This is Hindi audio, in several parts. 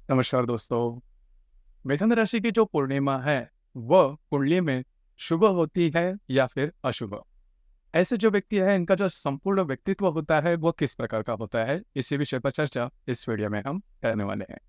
नमस्कार दोस्तों। मिथुन राशि की जो पूर्णिमा है वह कुंडली में शुभ होती है या फिर अशुभ। ऐसे जो व्यक्ति है इनका जो संपूर्ण व्यक्तित्व होता है वो किस प्रकार का होता है, इसी विषय पर चर्चा इस वीडियो में हम करने वाले हैं।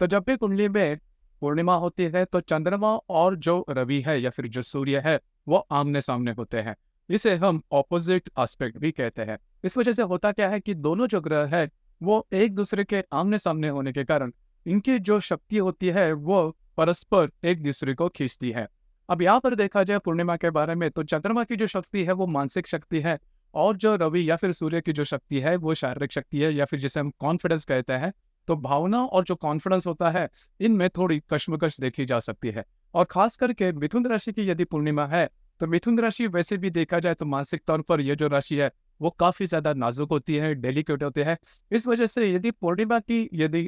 तो जब भी कुंडली में पूर्णिमा होती है तो चंद्रमा और जो रवि है या फिर जो सूर्य है वो आमने सामने होते हैं। इसे हम ऑपोजिट एस्पेक्ट भी कहते हैं। इस वजह से होता क्या है कि दोनों जो ग्रह है वो एक दूसरे के आमने सामने होने के कारण इनकी जो शक्ति होती है वो परस्पर एक दूसरे को खींचती है। अब यहाँ पर देखा जाए पूर्णिमा के बारे में तो चंद्रमा की जो शक्ति है वो मानसिक शक्ति है और जो रवि या फिर सूर्य की जो शक्ति है वो शारीरिक शक्ति है या फिर जिसे हम कॉन्फिडेंस कहते हैं। तो भावना और जो कॉन्फिडेंस होता है इनमें थोड़ी कश्मकश देखी जा सकती है। और खास करके मिथुन राशि की यदि पूर्णिमा है तो मिथुन राशि वैसे भी देखा जाए तो मानसिक तौर पर ये जो राशि है वो काफी ज्यादा नाजुक होती है, डेलिकेट होते हैं। इस वजह से यदि पूर्णिमा की यदि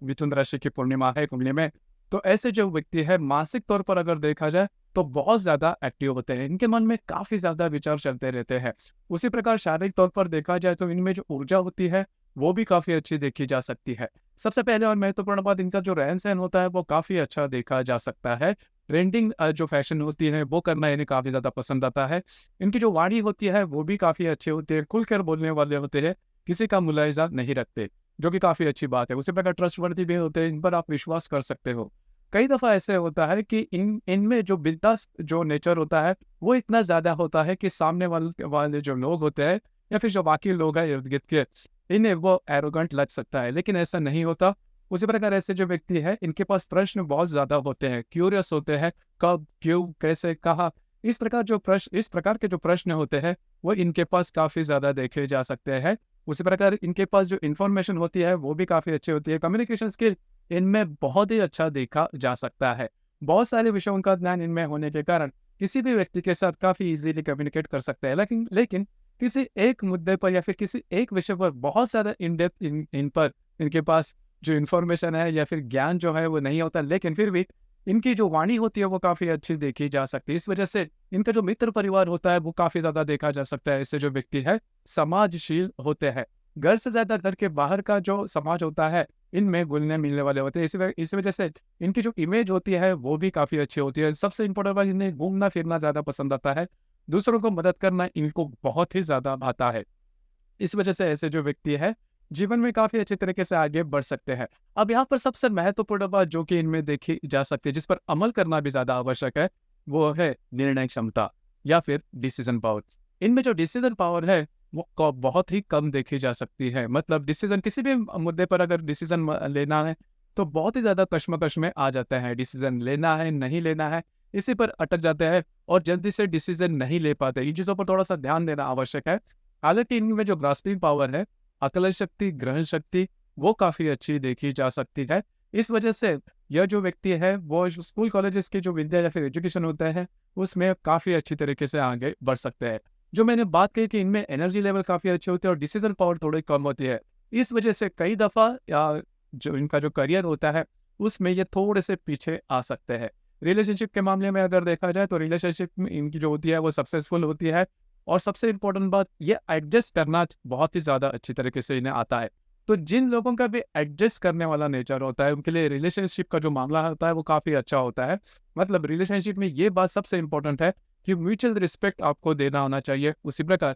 मिथुन राशि की पूर्णिमा है कुंडली में तो ऐसे जो व्यक्ति है मानसिक तौर पर अगर देखा जाए तो बहुत ज्यादा एक्टिव होते हैं। इनके मन में काफी ज्यादा विचार चलते रहते हैं। उसी प्रकार शारीरिक तौर पर देखा जाए तो इनमें जो ऊर्जा होती है वो भी काफी अच्छी देखी जा सकती है। सबसे पहले और महत्वपूर्ण बात, इनका जो रहन सहन होता है वो काफी अच्छा देखा जा सकता है। ट्रेंडिंग जो फैशन होती है वो करना इन्हें काफी ज्यादा पसंद आता है। इनकी जो वाणी होती है वो भी काफी अच्छी होती है, खुलकर बोलने वाले होते हैं, किसी का मुलाहिजा नहीं रखते, जो कि काफी अच्छी बात है। उसी प्रकार ट्रस्टवर्दी भी होते हैं, इन पर आप विश्वास कर सकते हो। कई दफा ऐसे होता है कि इनमें जो बिंदास जो नेचर होता है वो इतना ज्यादा होता है कि सामने वाले जो लोग होते हैं या फिर जो बाकी लोग हैं इर्द गिर्द के, इन्हें वो एरोगेंट लग सकता है, लेकिन ऐसा नहीं होता। उसी प्रकार ऐसे जो व्यक्ति है इनके पास प्रश्न बहुत ज्यादा होते हैं, क्यूरियस होते हैं, कब, क्यों, कैसे, कहा। इस प्रकार के जो प्रश्न होते हैं वो इनके पास काफी ज्यादा देखे जा सकते हैं। उसी प्रकार इनके पास जो इंफॉर्मेशन होती है वो भी काफी अच्छी होती है। कम्युनिकेशन स्किल इनमें बहुत ही अच्छा देखा जा सकता है। बहुत सारे विषयों का ज्ञान इनमें होने के कारण किसी भी व्यक्ति के साथ काफी इजीली कम्युनिकेट कर सकते हैं। लेकिन किसी एक मुद्दे पर या फिर किसी एक विषय पर बहुत ज्यादा इन डेप्थ इन पर इनके पास जो इन्फॉर्मेशन है या फिर ज्ञान जो है वो नहीं होता, लेकिन फिर भी इनकी जो वाणी होती है वो काफी अच्छी देखी जा सकती है। इस वजह से इनका जो मित्र परिवार होता है वो काफी ज्यादा देखा जा सकता है। इससे जो व्यक्ति है समाजशील होते हैं। घर से ज्यादा घर के बाहर का जो समाज होता है इनमें घुलने मिलने वाले होते हैं। इस वजह से इनकी जो इमेज होती है वो भी काफी अच्छी होती है। सबसे इंपॉर्टेंट बात, इन्हें घूमना फिरना ज्यादा पसंद आता है। दूसरों को मदद करना इनको बहुत ही ज्यादा आता है। इस वजह से ऐसे जो व्यक्ति है जीवन में काफी अच्छे तरीके से आगे बढ़ सकते हैं। अब यहाँ पर सबसे महत्वपूर्ण बात जो कि इनमें देखी जा सकती है, जिस पर अमल करना भी ज्यादा आवश्यक है, वो है निर्णय क्षमता या फिर डिसीजन पावर। इनमें जो डिसीजन पावर है वो बहुत ही कम देखी जा सकती है। मतलब डिसीजन, किसी भी मुद्दे पर अगर डिसीजन लेना है तो बहुत ही ज्यादा कश्मकश में आ जाते हैं। डिसीजन लेना है, नहीं लेना है, इसी पर अटक जाते हैं और जल्दी से डिसीजन नहीं ले पाते। इन चीजों पर थोड़ा सा ध्यान देना आवश्यक है। हालांकि इनमें जो ग्रास्पिंग पावर है, आकलन शक्ति, ग्रहण शक्ति, वो काफी अच्छी देखी जा सकती है। इस वजह से यह जो व्यक्ति है वो स्कूल कॉलेजेस की जो विद्या या फिर एजुकेशन होता है उसमें काफी अच्छी तरीके से आगे बढ़ सकते हैं। जो मैंने बात की कि इनमें एनर्जी लेवल काफी अच्छे होते हैं और डिसीजन पावर थोड़ी कम होती है। इस वजह से कई दफा जो इनका जो करियर होता है उसमें ये थोड़े से पीछे आ सकते हैं। रिलेशनशिप के मामले में अगर देखा जाए तो रिलेशनशिप में इनकी जो होती है वो सक्सेसफुल होती है। और सबसे इंपॉर्टेंट बात, ये एडजस्ट करना बहुत ही ज्यादा अच्छी तरीके से इन्हें आता है। तो जिन लोगों का भी एडजस्ट करने वाला नेचर होता है उनके लिए रिलेशनशिप का जो मामला होता है वो काफी अच्छा होता है। मतलब रिलेशनशिप में ये बात सबसे इंपॉर्टेंट है कि म्यूचुअल रिस्पेक्ट आपको देना होना चाहिए। उसी प्रकार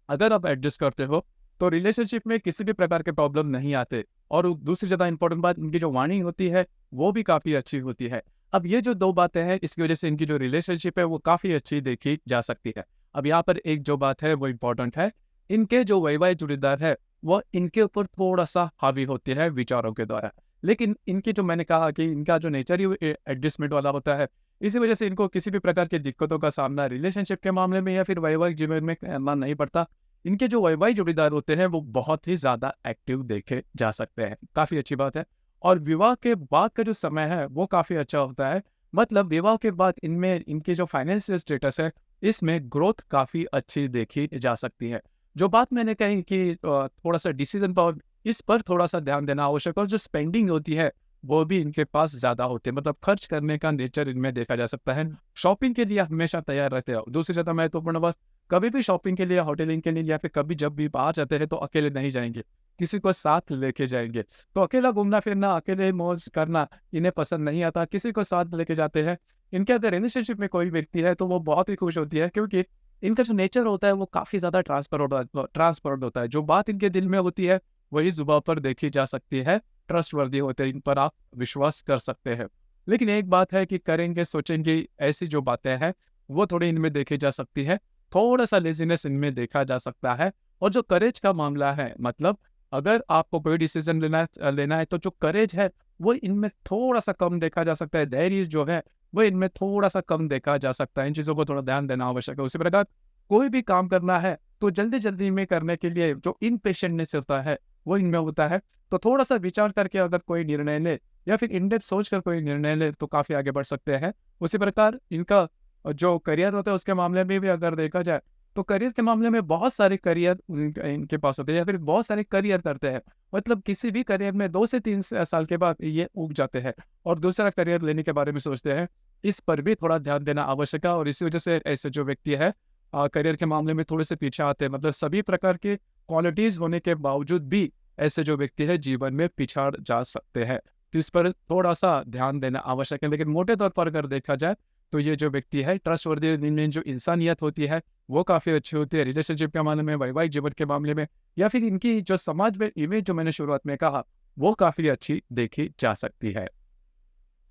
अगर आप एडजस्ट करते हो तो रिलेशनशिप में किसी भी प्रकार के प्रॉब्लम नहीं आते। और दूसरी ज्यादा इंपॉर्टेंट बात, इनकी जो वाणी होती है वो भी काफी अच्छी होती है। अब ये जो दो बातें हैं इसकी वजह से इनकी जो रिलेशनशिप है वो काफी अच्छी देखी जा सकती है। अब यहाँ पर एक जो बात है वो इम्पोर्टेंट है, इनके जो वैवाहिक जोड़ीदार है वो इनके ऊपर थोड़ा सा हावी होती है विचारों के द्वारा। लेकिन इनकी जो मैंने कहा कि इनका जो नेचर ही एडजस्टमेंट वाला होता है, इसी वजह से इनको किसी भी प्रकार की दिक्कतों का सामना रिलेशनशिप के मामले में या फिर वैवाहिक जीवन में करना नहीं पड़ता। इनके जो वैवाहिक जोड़ीदार होते हैं वो बहुत ही ज्यादा एक्टिव देखे जा सकते हैं, काफी अच्छी बात है। और विवाह के बाद का जो समय है वो काफी अच्छा होता है। मतलब विवाह के बाद इनमें इनकी जो फाइनेंशियल स्टेटस है इसमें ग्रोथ काफी अच्छी देखी जा सकती है। जो बात मैंने कही कि थोड़ा सा डिसीजन पावर, इस पर थोड़ा सा ध्यान देना आवश्यक है। और जो स्पेंडिंग होती है वो भी इनके पास ज्यादा होती है। मतलब खर्च करने का नेचर इनमें देखा जा सकता है। शॉपिंग के लिए हमेशा तैयार रहते हैं। दूसरी ज्यादा महत्वपूर्ण बात, कभी भी शॉपिंग के लिए, होटलिंग के लिए या फिर कभी जब भी बाहर जाते हैं तो अकेले नहीं जाएँगे, किसी को साथ लेके जाएँगे। तो अकेला घूमना-फिरना, अकेले मौज करना इन्हें पसंद नहीं आता, किसी को साथ लेके जाते हैं। इनके अगर रिलेशनशिप में कोई व्यक्ति है तो वो बहुत ही खुश होती है, क्योंकि इनका जो नेचर होता है वो काफ़ी ज़्यादा ट्रांसपेरेंट होता है। जो बात इनके दिल में होती है वही ज़ुबान पर देखी जा सकती है, ट्रस्टवर्दी होते हैं, इन पर आप विश्वास कर सकते हैं। लेकिन एक बात है कि करेंगे, सोचेंगे, ऐसी जो बातें हैं वो थोड़ी इनमें देखी जा सकती है। थोड़ा-सा लेज़ीनेस इनमें देखा जा सकता है। और जो करेज का मामला है, मतलब अगर आपको कोई डिसीज़न लेना है तो जो करेज है वो इनमें थोड़ा-सा कम देखा जा सकता है। धैर्य जो है वो इनमें थोड़ा-सा कम देखा जा सकता है। इन चीज़ों को थोड़ा ध्यान देना आवश्यक है। उसी प्रकार कोई भी काम करना है तो जल्दी-जल्दी में करने के लिए जो इम्पेशेंटनेस होता है वो इनमें होता है। तो थोड़ा-सा विचार करके अगर कोई निर्णय ले या फिर इन डेप्थ सोच कर कोई निर्णय ले तो काफ़ी आगे बढ़ सकते हैं। उसी प्रकार इनका जो करियर होता है उसके मामले में भी अगर देखा जाए तो करियर के मामले में बहुत सारे करियर इनके पास होते हैं या फिर बहुत सारे करियर करते हैं। मतलब किसी भी करियर में 2 से 3 साल के बाद ये ऊब जाते हैं और दूसरा करियर लेने के बारे में सोचते हैं। इस पर भी थोड़ा ध्यान देना आवश्यक है और इसी वजह से ऐसे जो व्यक्ति है करियर के मामले में थोड़े से पीछे आते हैं। मतलब सभी प्रकार के क्वालिटीज़ होने के बावजूद भी ऐसे जो व्यक्ति है जीवन में पिछड़ जा सकते हैं। तो इस पर थोड़ा-सा ध्यान देना आवश्यक है। लेकिन मोटे तौर पर अगर देखा जाए तो ये जो व्यक्ति है ट्रस्टवर्दी इनमें जो इंसानियत होती है वो काफ़ी अच्छी होती है। रिलेशनशिप के मामले में, वैवाहिक जीवन के मामले में या फिर इनकी जो समाज में इमेज जो मैंने शुरुआत में कहा, वो काफ़ी अच्छी देखी जा सकती है।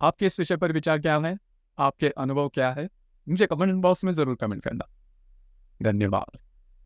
आपके इस विषय पर विचार क्या है? आपके अनुभव क्या है? मुझे कमेंट बॉक्स में ज़रूर कमेंट करना। धन्यवाद।